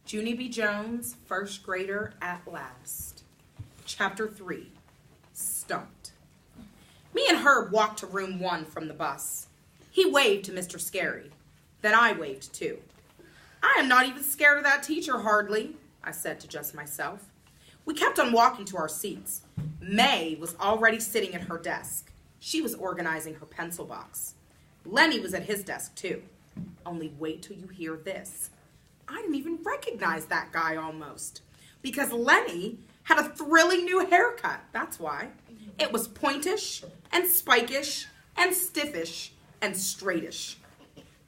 Junie B. Jones, first grader at last. Chapter 3, Stumped. Me and Herb walked to room 1 from the bus. He waved to Mr. Scary. Then I waved too. I am not even scared of that teacher, hardly, I said to just myself. We kept on walking to our seats. May was already sitting at her desk. She was organizing her pencil box. Lenny was at his desk too. Only wait till you hear this. I didn't even recognize that guy almost. Because Lenny had a thrilling new haircut, that's why. It was pointish and spikish and stiffish and straightish.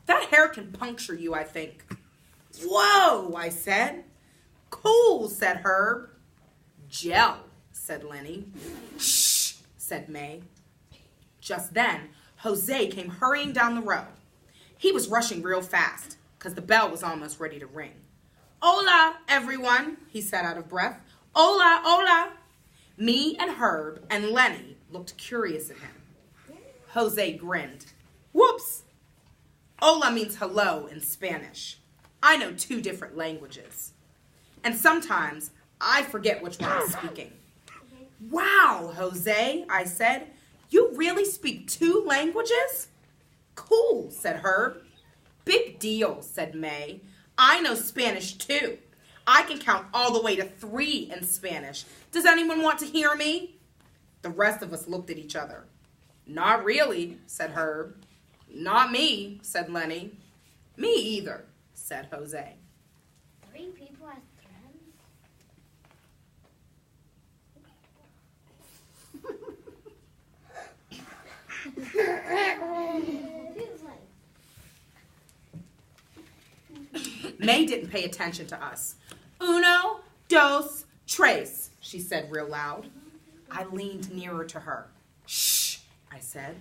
That hair can puncture you, I think. Whoa, I said. Cool, said Herb. Gel, said Lenny. Shh, said May. Just then, Jose came hurrying down the row. He was rushing real fast, because the bell was almost ready to ring. Hola, everyone, he said out of breath. Hola, hola. Me and Herb and Lenny looked curious at him. Jose grinned. Whoops. Hola means hello in Spanish. I know 2 different languages. And sometimes I forget which one I'm speaking. Wow, Jose, I said. You really speak 2 languages? Cool, said Herb. Big deal, said May. I know Spanish too. I can count all the way to 3 in Spanish. Does anyone want to hear me? The rest of us looked at each other. Not really, said Herb. Not me, said Lenny. Me either, said Jose. 3 people as May didn't pay attention to us. Uno, dos, tres, she said real loud. I leaned nearer to her. Shh, I said.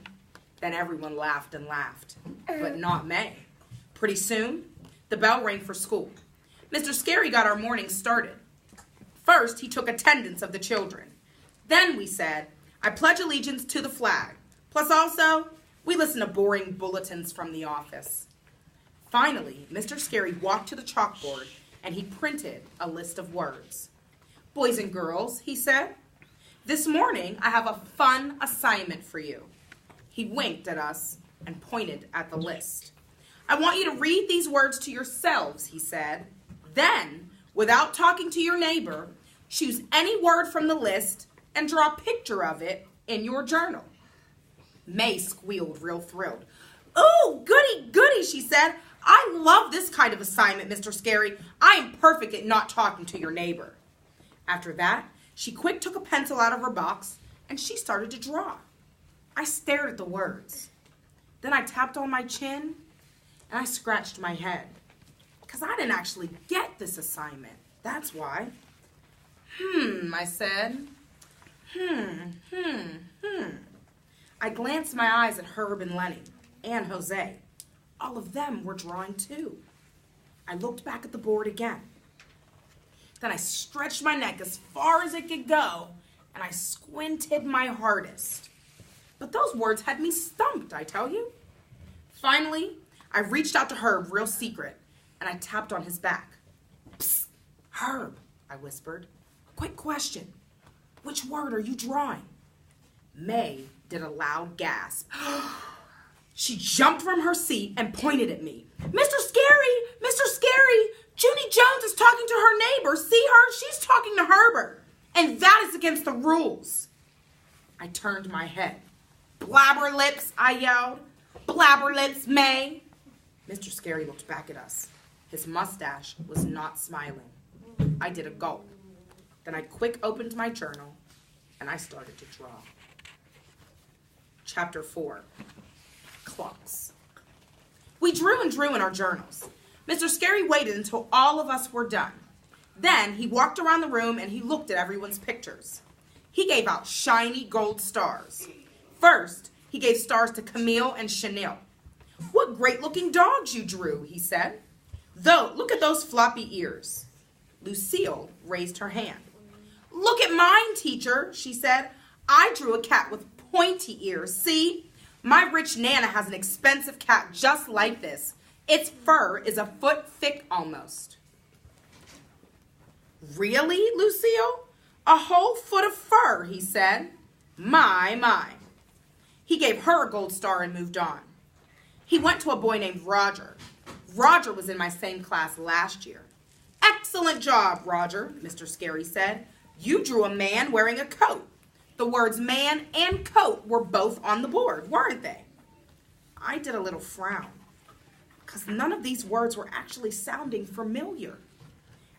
Then everyone laughed and laughed, but not May. Pretty soon, the bell rang for school. Mr. Scary got our morning started. First, he took attendance of the children. Then we said, I pledge allegiance to the flag. Plus also, we listened to boring bulletins from the office. Finally, Mr. Scary walked to the chalkboard and he printed a list of words. Boys and girls, he said, this morning I have a fun assignment for you. He winked at us and pointed at the list. I want you to read these words to yourselves, he said. Then, without talking to your neighbor, choose any word from the list and draw a picture of it in your journal. May squealed real thrilled. Ooh, goody, goody, she said. I love this kind of assignment, Mr. Scary. I am perfect at not talking to your neighbor. After that, she quick took a pencil out of her box and she started to draw. I stared at the words. Then I tapped on my chin and I scratched my head. Because I didn't actually get this assignment. That's why. I said. I glanced my eyes at Herb and Lenny and Jose. All of them were drawing too. I looked back at the board again. Then I stretched my neck as far as it could go and I squinted my hardest. But those words had me stumped, I tell you. Finally, I reached out to Herb real secret and I tapped on his back. Psst, Herb, I whispered. Quick question. Which word are you drawing? May did a loud gasp. She jumped from her seat and pointed at me. Mr. Scary, Mr. Scary, Junie Jones is talking to her neighbor. See her? She's talking to Herbert. And that is against the rules. I turned my head. Blabber lips, I yelled. Blabber lips, May. Mr. Scary looked back at us. His mustache was not smiling. I did a gulp. Then I quick opened my journal and I started to draw. Chapter 4, Clocks. We drew and drew in our journals. Mr. Scary waited until all of us were done. Then he walked around the room and he looked at everyone's pictures. He gave out shiny gold stars. First, he gave stars to Camille and Chanel. What great-looking dogs you drew, he said. Though, look at those floppy ears. Lucille raised her hand. Look at mine, teacher, she said. I drew a cat with pointy ears. See? My rich Nana has an expensive cat just like this. Its fur is a foot thick almost. Really, Lucille? A whole foot of fur, he said. My, my. He gave her a gold star and moved on. He went to a boy named Roger. Roger was in my same class last year. Excellent job, Roger, Mr. Scary said. You drew a man wearing a coat. The words man and coat were both on the board, weren't they? I did a little frown, because none of these words were actually sounding familiar.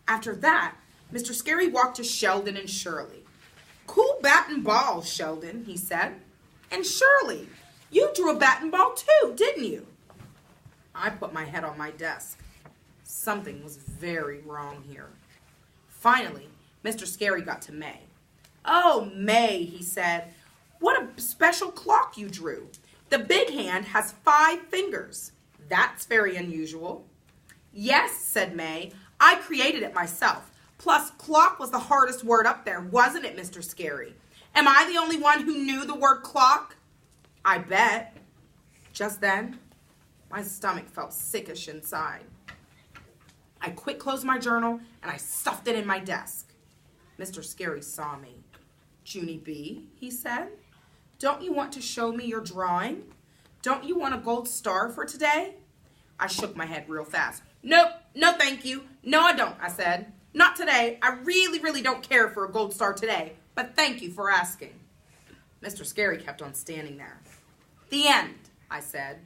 After that, Mr. Scary walked to Sheldon and Shirley. Cool bat and ball, Sheldon, he said. And Shirley, you drew a bat and ball too, didn't you? I put my head on my desk. Something was very wrong here. Finally, Mr. Scary got to May. Oh, May, he said, what a special clock you drew. The big hand has 5 fingers. That's very unusual. Yes, said May, I created it myself. Plus, clock was the hardest word up there, wasn't it, Mr. Scary? Am I the only one who knew the word clock? I bet. Just then, my stomach felt sickish inside. I quick closed my journal and I stuffed it in my desk. Mr. Scary saw me. Junie B, he said, don't you want to show me your drawing? Don't you want a gold star for today? I shook my head real fast. Nope, no thank you. No, I don't, I said. Not today. I really don't care for a gold star today, but thank you for asking. Mr. Scary kept on standing there. The end, I said.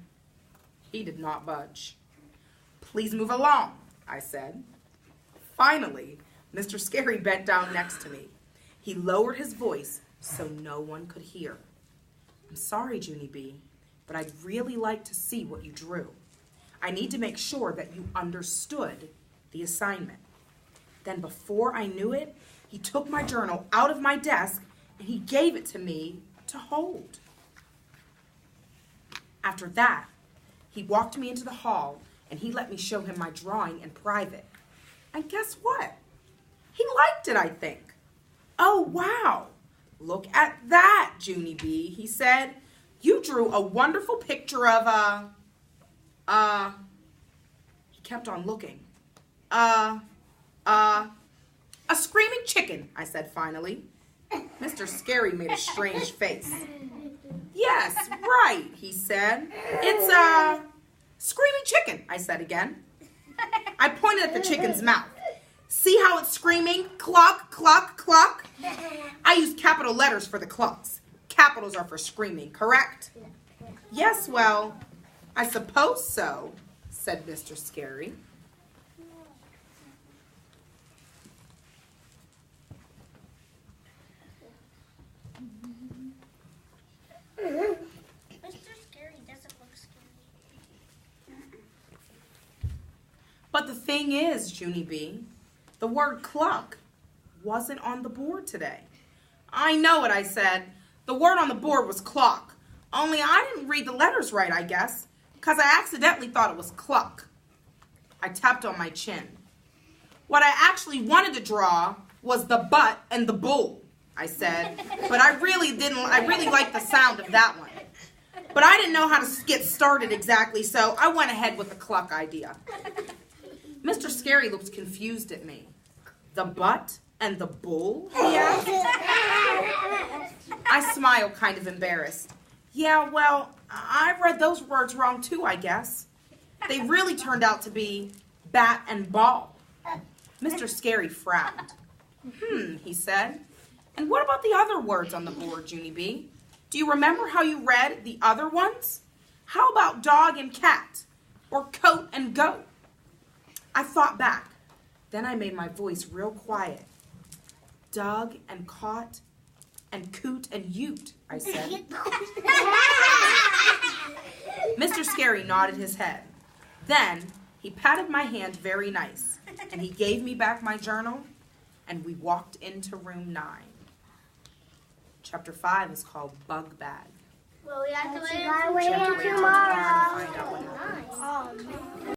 He did not budge. Please move along, I said. Finally, Mr. Scary bent down next to me. He lowered his voice so no one could hear. I'm sorry, Junie B, but I'd really like to see what you drew. I need to make sure that you understood the assignment. Then before I knew it, he took my journal out of my desk and he gave it to me to hold. After that, he walked me into the hall and he let me show him my drawing in private. And guess what? He liked it, I think. Oh, wow. Look at that, Junie B, he said. You drew a wonderful picture of he kept on looking. A screaming chicken, I said finally. Mr. Scary made a strange face. Yes, right, he said. It's a screaming chicken, I said again. I pointed at the chicken's mouth. See how it's screaming? Cluck, cluck, cluck. I used capital letters for the clucks. Capitals are for screaming, correct? Yes, well, I suppose so, said Mr. Scary. Mr. Scary doesn't look scary. But the thing is, Junie B, the word cluck wasn't on the board today. I know it, I said. The word on the board was clock. Only I didn't read the letters right, I guess, because I accidentally thought it was cluck. I tapped on my chin. What I actually wanted to draw was the butt and the bull, I said, but I really liked the sound of that one. But I didn't know how to get started exactly, so I went ahead with the cluck idea. Mr. Scary looked confused at me. The butt and the bull, he asked. I smiled, kind of embarrassed. Yeah, well, I read those words wrong too, I guess. They really turned out to be bat and ball. Mr. Scary frowned. He said. And what about the other words on the board, Junie B? Do you remember how you read the other ones? How about dog and cat? Or coat and goat? I thought back. Then I made my voice real quiet. Dug and caught and coot and ute, I said. Mr. Scary nodded his head. Then he patted my hand very nice, and he gave me back my journal, and we walked into room 9. Chapter 5 is called Bug Bag. Well, we have to wait You have to wait until tomorrow to find out what happens. Oh, man.